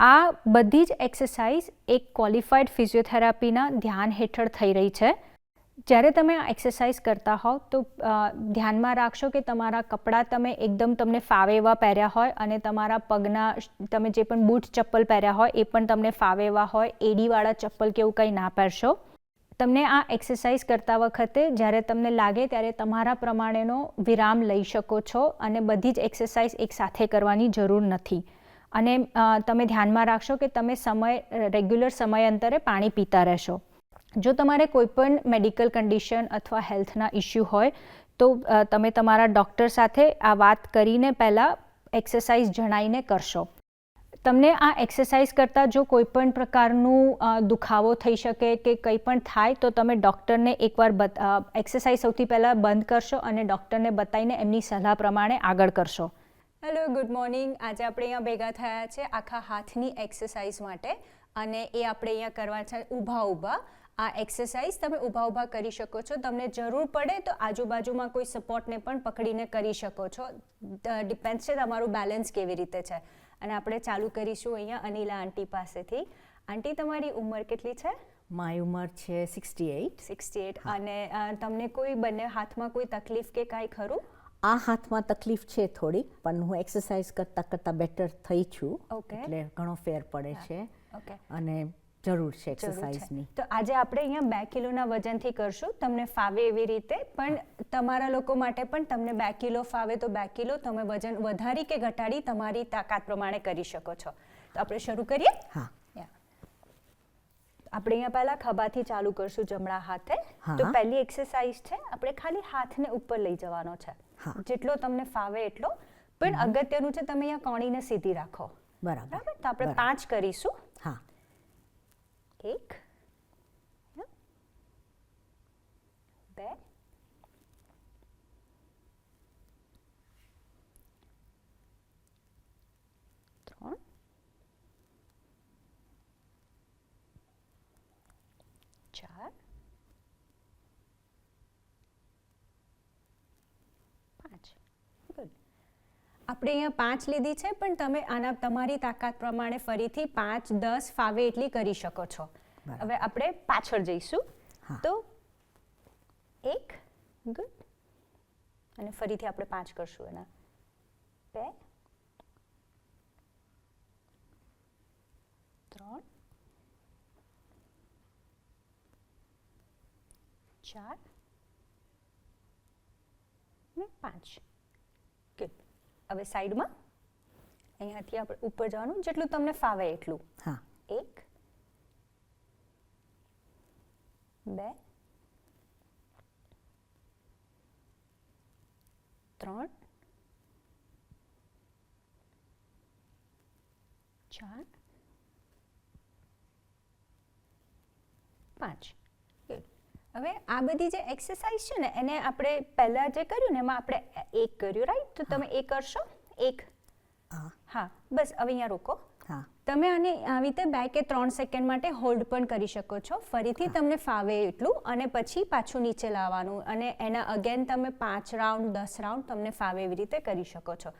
આ બધી જ એક્સરસાઇઝ એક ક્વોલિફાઈડ ફિઝિયોથેરાપીના ધ્યાન હેઠળ થઈ રહી છે. જ્યારે તમે આ એક્સરસાઇઝ કરતા હોવ તો ધ્યાનમાં રાખશો કે તમારા કપડાં તમે એકદમ તમને ફાવે એવા પહેર્યા હોય અને તમારા પગના તમે જે પણ બૂટ ચપ્પલ પહેર્યા હોય એ પણ તમને ફાવે એવા હોય. એડીવાળા ચપ્પલ કે એવું કંઈ ના પહેરશો. તમને આ એક્સરસાઇઝ કરતા વખતે જ્યારે તમને લાગે ત્યારે તમારા પ્રમાણેનો વિરામ લઈ શકો છો અને બધી જ એક્સરસાઇઝ એકસાથે કરવાની જરૂર નથી. અને તમે ધ્યાનમાં રાખશો કે તમે રેગ્યુલર સમયાંતરે પાણી પીતા રહેશો. જો તમારે કોઈપણ મેડિકલ કન્ડિશન અથવા હેલ્થના ઇસ્યુ હોય તો તમે તમારા ડૉક્ટર સાથે આ વાત કરીને પહેલાં એક્સરસાઇઝ જણાવીને કરશો. તમને આ એક્સરસાઇઝ કરતાં જો કોઈપણ પ્રકારનું દુખાવો થઈ શકે કે કંઈ પણ થાય તો તમે ડૉક્ટરને એકવાર એક્સરસાઇઝ સૌથી પહેલાં બંધ કરશો અને ડૉક્ટરને બતાવીને એમની સલાહ પ્રમાણે આગળ કરશો. Hello, good morning. આજે આપણે અહીંયા ભેગા થયા છે આખા હાથની એક્સરસાઇઝ માટે અને એ આપણે અહીંયા કરવા છે ઊભા. આ એક્સરસાઇઝ તમે ઊભા કરી શકો છો. તમને જરૂર પડે તો આજુબાજુમાં કોઈ સપોર્ટને પણ પકડીને કરી શકો છો. ડિપેન્ડ છે તમારું બેલેન્સ કેવી રીતે છે. અને આપણે ચાલુ કરીશું અહીંયા અનિલા આંટી પાસેથી. આંટી, તમારી ઉંમર કેટલી છે? મારી ઉંમર છે 68. અને તમને કોઈ બંને હાથમાં કોઈ તકલીફ કે કાંઈ ખરું? આ હાથમાં તકલીફ છે થોડી, પણ હું એક્સરસાઇઝ કરતાં બેટર થઈ છું. એટલે ઘણો ફેર પડે છે. અને જરૂર છે એક્સરસાઇઝની. તો આજે આપણે અહીંયા 2 કિલોના વજનથી કરશું, તમને ફાવે એવી રીતે. પણ તમારા લોકો માટે પણ તમને 2 કિલો ફાવે તો 2 કિલો તમે વજન વધારી કે ઘટાડી તમારી તાકાત પ્રમાણે કરી શકો છો. તો આપણે શરૂ કરીએ. હા. આપણે અહીંયા પહેલા ખભાથી ચાલુ કરશું જમણા હાથે. તો પહેલી એક્સરસાઇઝ છે આપણે ખાલી હાથને ઉપર લઈ જવાનો છે. જેટલો તમને ફાવે એટલો. પણ અગત્યનું છે તમે અહીંયા કોણીને સીધી રાખો. બરાબર. તો આપણે 5 કરીશું. હા. 1 2 3 4 5. ગુડ. આપણે અહીંયા 5 લીધી છે, પણ તમે આના તમારી તાકાત પ્રમાણે ફરીથી 5, 10 ફાવે એટલી કરી શકો છો. હવે આપણે પાછળ જઈશું. તો 1. ગુડ. અને ફરીથી આપણે 5 કરશું એના. 2 3 4 ને 5. ગુડ. હવે સાઈડમાં અહીંયાથી આપણે ઉપર જવાનું, જેટલું તમને ફાવે એટલું. 1 2 3 4 5. હવે આ બધી જે એક્સરસાઇઝ છે ને એને આપણે પહેલાં જે કર્યું ને એમાં આપણે 1 કર્યું, રાઈટ? તો તમે એ કરશો. 1. હા, બસ. હવે અહીંયા રોકો. તમે આને આવી રીતે 2 કે 3 સેકન્ડ માટે હોલ્ડ પણ કરી શકો છો. ફરીથી તમને ફાવે એટલું અને પછી પાછું નીચે લાવવાનું અને એના અગેન તમે 5 રાઉન્ડ 10 રાઉન્ડ તમને ફાવે એવી રીતે કરી શકો છો.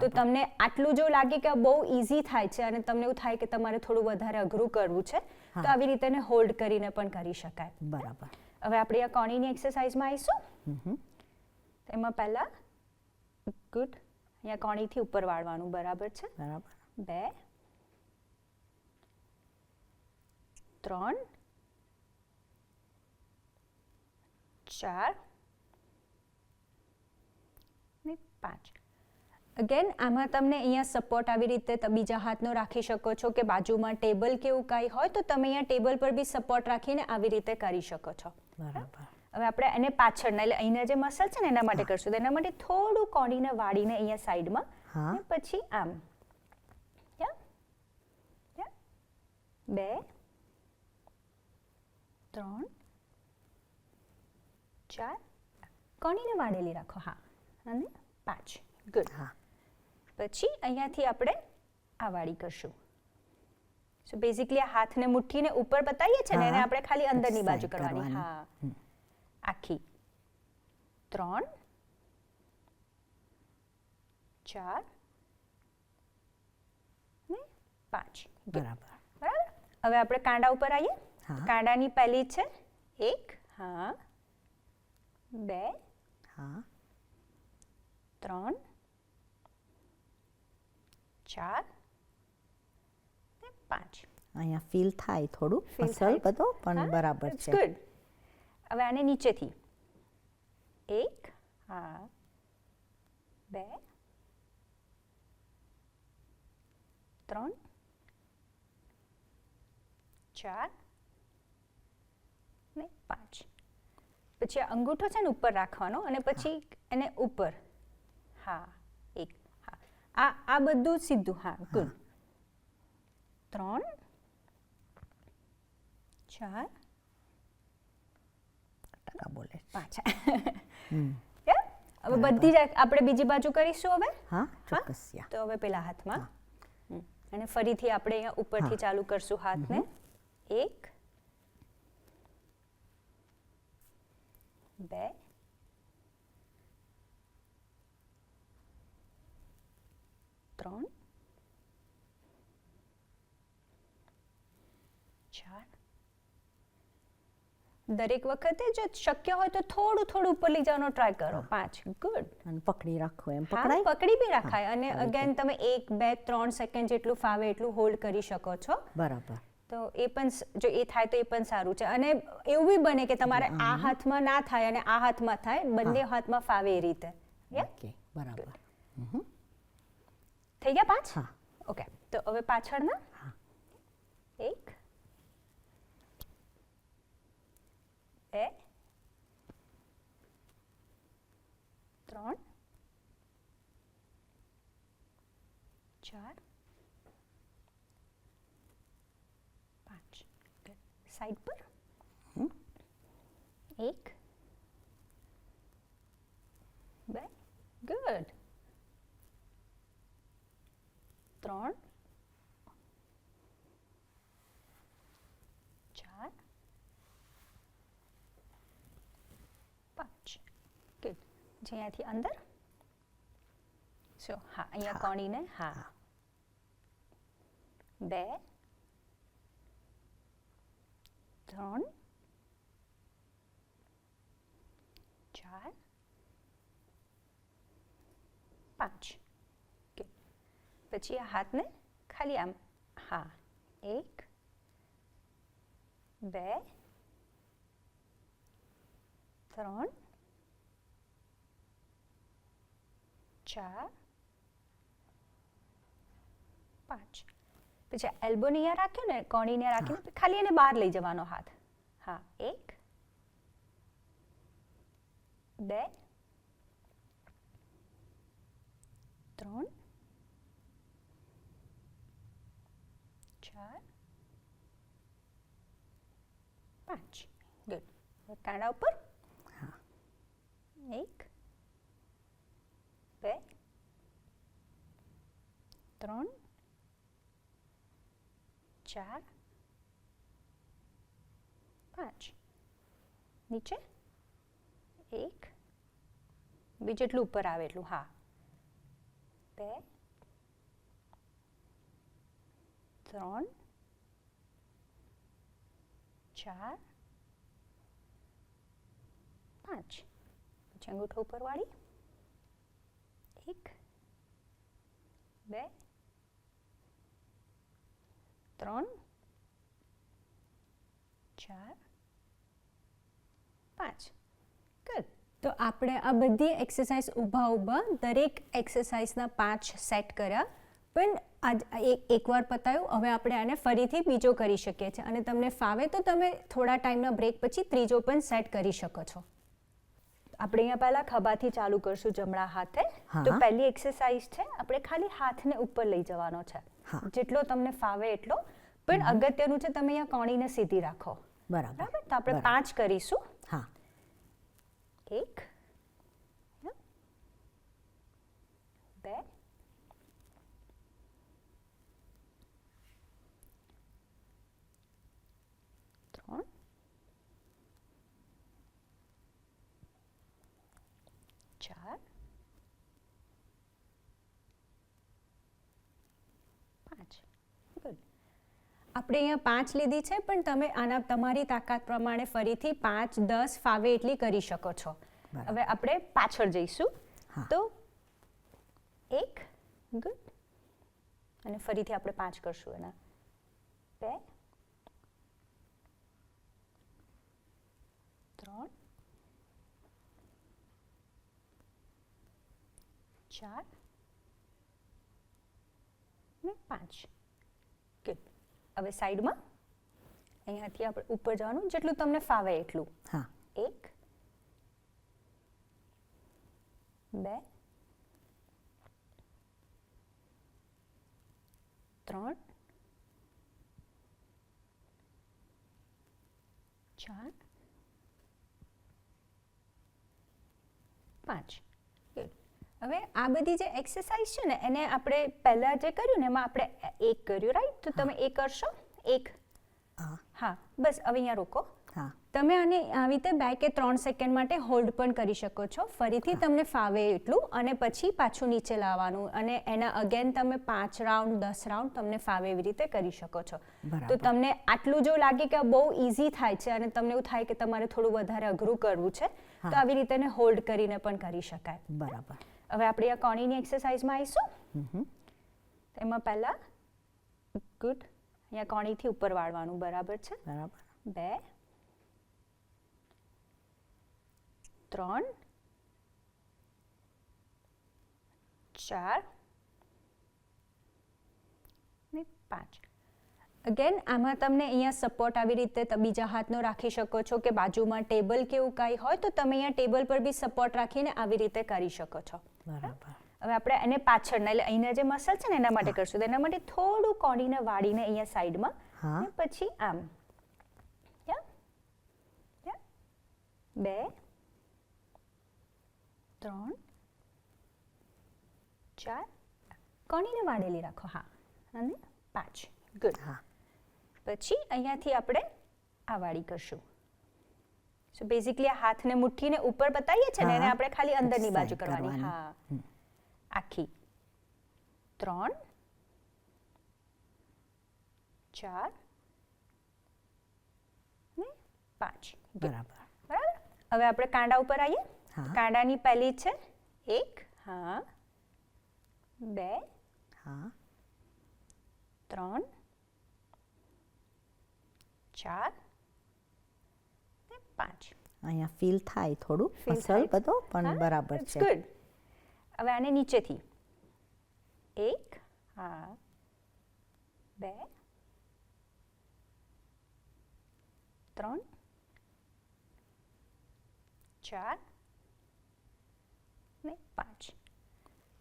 તો તમને આટલું જો લાગે કે બહુ ઇઝી થાય છે અને તમને એવું થાય કે તમારે થોડું વધારે અઘરું કરવું છે તો આવી રીતે એને હોલ્ડ કરીને પણ કરી શકાય. બરાબર. હવે આપણે આ કોણીની એક્સરસાઇઝમાં આવીશું. એમાં પહેલા ગુડ અહીંયા કોણીથી ઉપર વાળવાનું. બરાબર છે. 2 3 4 ને 5. અગેન આમાં તમને અહીંયા સપોર્ટ આવી રીતે બીજા હાથનો રાખી શકો છો કે બાજુમાં ટેબલ કે એવું કાંઈ હોય તો તમે અહીંયા ટેબલ પર બી સપોર્ટ રાખીને આવી રીતે કરી શકો છો. બરાબર. હવે આપણે એને પાછળના એટલે અહીંના જે મસલ છે ને એના માટે કરશું. તો એના માટે થોડું કોણીને વાળીને અહીંયા સાઈડમાં અને પછી આમ 2 3 4 કોણીને વાળેલી રાખો. અને 5. ગુડ. પછી અહીંયાથી આપણે આ વાળી કરશું. સો બેઝિકલી આ હાથને મુઠ્ઠીને ઉપર બતાવીએ છીએ ને એને આપણે ખાલી અંદરની બાજુ કરવાની. આખી 3 4 ને 5. બરાબર. બરાબર. હવે આપણે કાંડા ઉપર આવીએ. હા. કાંડાની પહેલી છે 1, હા, 2, હા, 3, 4 ને 5. અહીંયા ફીલ થાય થોડું Feel મસલ થાય છે. બધો પણ હા, બરાબર it's છે. good. હવે આને નીચેથી 1, હા, 2, 3, 4 ને 5. પછી આ અંગૂઠો છે ને ઉપર રાખવાનો અને પછી એને ઉપર, હા, 1, હા, આ બધું સીધું, હા, ગુડ. 3, 4, ટકા બોલે છે. 5. હવે બધી જ આપણે બીજી બાજુ કરીશું હવે. હા, ચોક્કસ. યા. તો હવે પેલા હાથમાં અને ફરીથી આપણે અહીંયા ઉપરથી ચાલુ કરશું હાથને. 1, 2, 3, 4. દરેક વખતે જો શક્ય હોય તો થોડું થોડું ઉપર લઈ જવાનો ટ્રાય કરો. 5, ગુડ. અને પકડી રાખો એમ હા, પકડાય. પકડી બી રાખાય અને અગેન તમે 1, 2, 3 સેકન્ડ જેટલું ફાવે એટલું હોલ્ડ કરી શકો છો. બરાબર. તો એ પણ જો એ થાય તો એ પણ સારું છે. અને એવું બી બને કે તમારે આ હાથમાં ના થાય અને આ હાથમાં થાય, બંને હાથમાં ફાવે એ રીતે. ઓકે, બરાબર. થઈ ગયા 5? હા. ઓકે, તો હવે પાછળના 1, 2, 3, 4, 5. સાઈડ પર 1, 2, ગુડ. 3, 4, 5. ગુડ. જ્યાંથી અંદર સો હા અહીંયા કોણીને હા 2, 3, 4, 5. પછી આ હાથને ખાલી આમ હા 1, 2, 3, 4, 5. પછી એલ્બોને અહીંયા રાખ્યો ને કોણીને રાખીને ખાલી એને બહાર લઈ જવાનો હાથ. હા 1, 2, 3, 4, 5. ગુડ. કાંડા ઉપર 1, 2, 3, 4, 5. નીચે 1, બી જેટલું ઉપર આવે એટલું હા 2, 3, 4, 5. પછી અંગૂઠો ઉપર વાળી 1, 2, 3, 4, 5. ગુડ. તો આપણે આ બધી એક્સરસાઇઝ ઊભા દરેક એક્સરસાઇઝના 5 સેટ કર્યા. પણ આજ એકવાર પતાવ્યું, હવે આપણે આને ફરીથી બીજો કરી શકીએ છીએ અને તમને ફાવે તો તમે થોડા ટાઈમના બ્રેક પછી ત્રીજો પણ સેટ કરી શકો છો. આપણે અહીંયા પહેલા ખભાથી ચાલુ કરશું જમણા હાથે. તો પહેલી એક્સરસાઇઝ છે આપણે ખાલી હાથને ઉપર લઈ જવાનો છે, જેટલો તમને ફાવે એટલો. પણ અગત્યનું છે તમે અહીંયા કોણીને સીધી રાખો. બરાબર. તો આપણે 5 કરીશું. હા 1, 2, 3, 4, 5. આપણે અહીંયા 5 લીધી છે, પણ તમે આના તમારી તાકાત પ્રમાણે ફરીથી 5, 10 ફાવે એટલી કરી શકો છો. હવે આપણે પાછળ જઈશું. તો 1 ગુડ, અને ફરીથી આપણે 5 કરશું એના 2 3 4 ને 5. ગુડ. હવે સાઈડમાં અહીંયાથી આપણે ઉપર જવાનું, જેટલું તમને ફાવે એટલું. 1 2 3 4 5. હવે આ બધી જે એક્સરસાઇઝ છે ને, એને આપણે પહેલાં જે કર્યું ને એમાં આપણે 1 કર્યું, રાઈટ? તો તમે 1 કરશો. 1. હા, બસ હવે અહીંયા રોકો. તમે આને આવી રીતે 2 કે 3 સેકન્ડ માટે હોલ્ડ પણ કરી શકો છો, ફરીથી તમને ફાવે એટલું, અને પછી પાછું નીચે લાવવાનું, અને એના અગેન તમે 5 રાઉન્ડ 10 રાઉન્ડ તમને ફાવે એવી રીતે કરી શકો છો. તો તમને આટલું જો લાગે કે બહુ ઇઝી થાય છે અને તમને એવું થાય કે તમારે થોડું વધારે અઘરું કરવું છે, તો આવી રીતે એને હોલ્ડ કરીને પણ કરી શકાય. બરાબર. હવે આપણે આ કોણીની એક્સરસાઇઝમાં આવીશું. એમાં પહેલા ગુડ, અહીંયા કોણીથી ઉપર વાળવાનું, બરાબર છે? બરાબર. 2 3 4 ને 5. અગેન આમાં તમને અહીંયા સપોર્ટ આવી રીતે બીજા હાથનો રાખી શકો છો, કે બાજુમાં ટેબલ કે એવું કાંઈ હોય તો તમે અહીંયા ટેબલ પર બી સપોર્ટ રાખીને આવી રીતે કરી શકો છો. બરાબર. હવે આપણે એને પાછળના, એટલે અહીંના જે મસલ છે ને એના માટે કરશું, તો એના માટે થોડું કોણીને વાળીને અહીંયા સાઈડમાં, અને પછી આમ 2 3 4, કોણીને વાળેલી રાખો. હા, અને 5. ગુડ. પછી અહીંયાથી આપણે આ વાળી કરશું. સો બેઝિકલી આ હાથને મુઠ્ઠીને ઉપર બતાવીએ છીએ ને, એને આપણે ખાલી અંદરની બાજુ કરવાની. હા, આખી. 3 4 ને 5. બરાબર. બરાબર. હવે આપણે કાંડા ઉપર આવીએ. કાંડાની પહેલી છે 1, હા, 2, હા, 3 4 ને 5. અહીંયા ફીલ થાય થોડું મસલ બધો, પણ બરાબર છે. ગુડ. હવે આને નીચેથી 1, હા, 2 3 4 ને 5.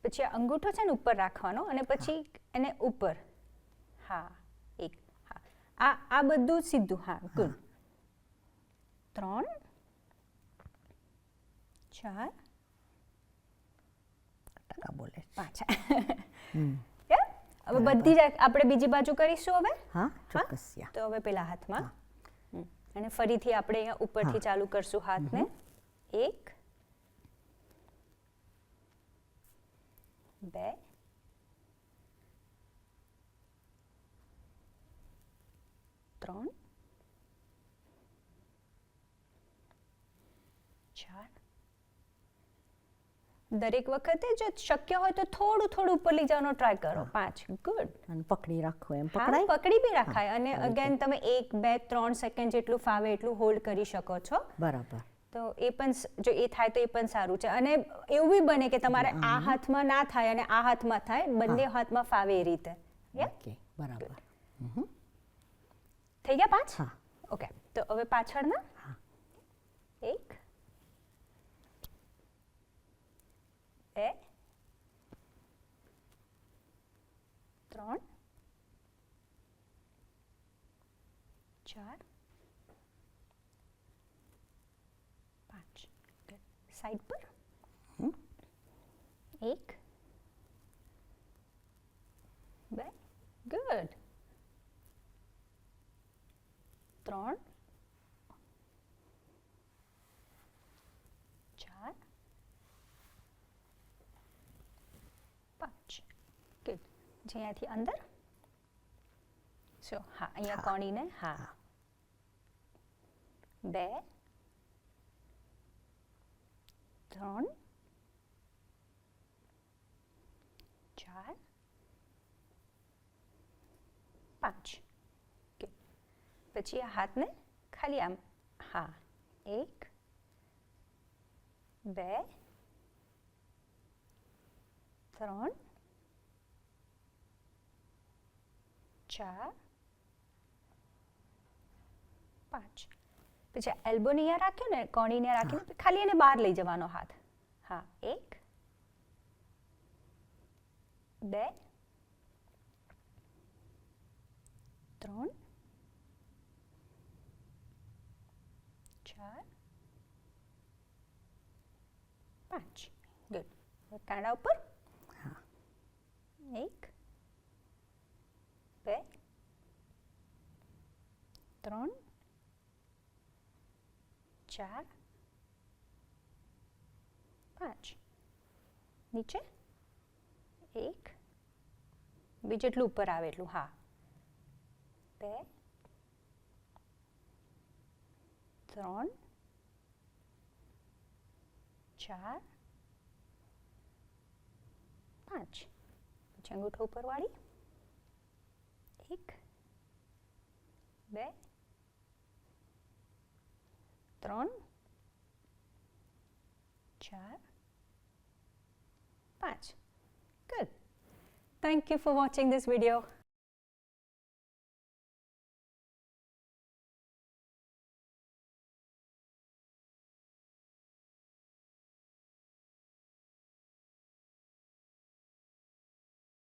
પછી આ અંગૂઠો છે ને ઉપર રાખવાનો, અને પછી એને ઉપર. હા, 1. હા, આ બધું સીધું. હા, ગુડ. 3 4 બોલે 5. હવે બધી જ આપણે બીજી બાજુ કરીશું. હવે હા, ચોક્કસ. તો હવે પેલા હાથમાં, અને ફરીથી આપણે અહીંયા ઉપરથી ચાલુ કરશું હાથને. 1 2 3 4. દરેક વખતે જો શક્ય હોય તો થોડું થોડું ઉપર લઈ જવાનો ટ્રાય કરો. 5. ગુડ. અને પકડી રાખો એમ પકડાય, પકડી બી રાખાય, અને અગેન તમે 1 2 3 સેકન્ડ જેટલું ફાવે એટલું હોલ્ડ કરી શકો છો. બરાબર. તો એ પણ જો એ થાય તો એ પણ સારું છે. અને એવું બી બને કે તમારે આ હાથમાં ના થાય અને આ હાથમાં થાય, બંને હાથમાં ફાવે એ રીતે. ઓકે, બરાબર. થઈ ગયા 5? હા. ઓકે, તો હવે પાછળના 1 2 3 4 5. સાઈડ પર 1 2. ગુડ. 3 4 5. ગુડ. જ્યાંથી અંદર સો હા અહીંયા કોણીને હા 2 3 4 5 પછી આ હાથને ખાલી આમ હા 1 2 3 4 5 પછી એલ્બોને અહીંયા રાખ્યો ને કોણીને રાખીને ખાલી એને બહાર લઈ જવાનો હાથ હા 1 2 3 4 5 ગુડ કાંડા ઉપર 1 2 3 4 5 નીચે 1 બી જેટલું ઉપર આવે એટલું હા 2 3 4 5 પછી અંગૂઠો ઉપર વાળી 1 2 3 4 5 Good. Thank you for watching this video.